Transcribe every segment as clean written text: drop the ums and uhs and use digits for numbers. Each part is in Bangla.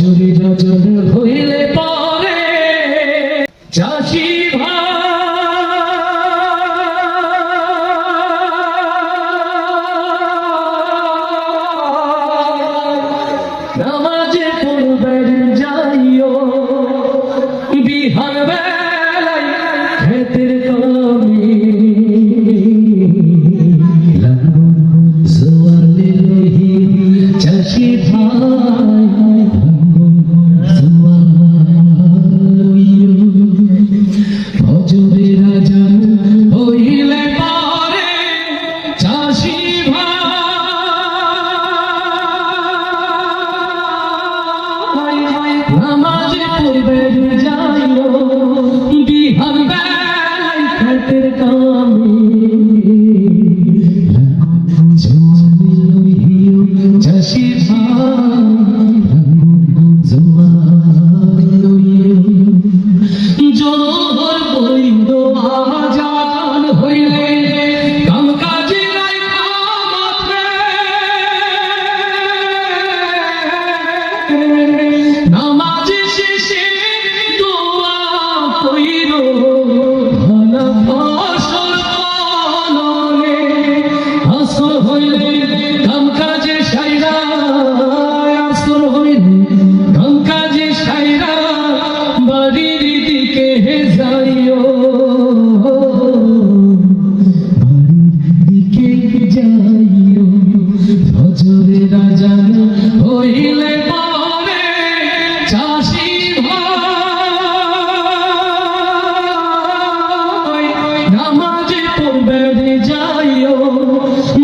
ফজরে রজব হইলে পরে চাষি নামাজে পড়বেন যাইও বিহান বেলায় ক্ষেতের কামে লাঙ্গল জোয়ার লইহি চাষি ভাই লাঙ্গল জোয়ার লইও ফজরে রাজান হইলে পরে চাষি নামাজে পড়বেন যাইও বিহান বেলায় ক্ষেতের কামে জোয়ার লইও চাষি ভাই জোয়ার লইও জোহর বইন্দ আজান হইলে কাম কাজে রাইখা মাথে নামাজে শেষে দোয়া কইরো ভালা ফসল ফলনে আসর হইলে কাম কাজে সাইরা আসর হইলে কাম কাজে সাইরা বাড়ির দিকে যাইও বাড়ির দিকে যাইও ফজরে রাজান হইলে পরে চাষি ভাই নামাজে পড়বেন যাইও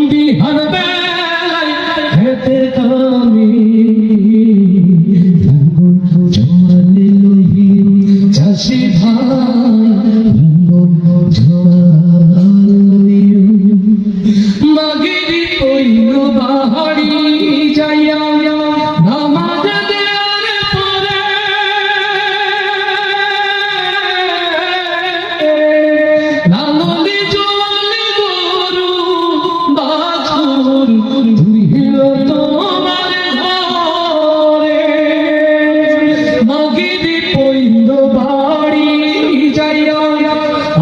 বিহান বেলায় ক্ষেতের কামে লাঙ্গল জোয়ার লইও চাষি ভাই লাঙ্গল জোয়ার লইও মাগিরি কইল বাহারি যাইয়া নামাজ দেওয়ার পরে লাঙ্গলে জোয়ালে গরু বাছুর ধুইল তোমার ঘরে মাগিরি কইল বাড়ি যাইয়া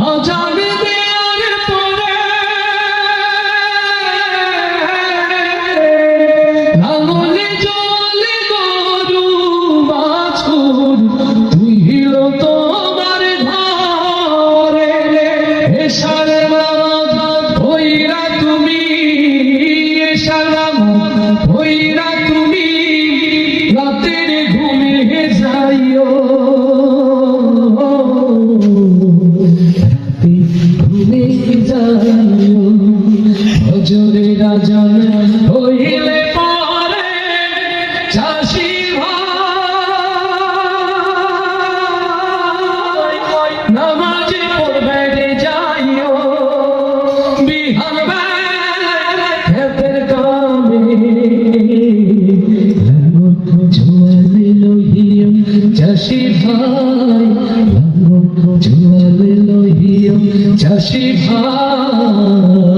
আজান দেওয়ার পরে লাঙ্গলে জলে গরু বাছুর ধুইল তোমার ঘরে এশার নামাজ হইরা তুমি এশার নামাজ হইরা তুমি রাতের ঘুমে যাইও রাতে ঘুমে যাইও ফজরে রাজান হইলে পরে চাষি ভাই নামাজে পড়বেন যাইও বিহান বেলায় ক্ষেতের কামে লাঙ্গল জোয়ার লইও চাষি ভাই লাঙ্গল জোয়ার লইও চাষি ভাই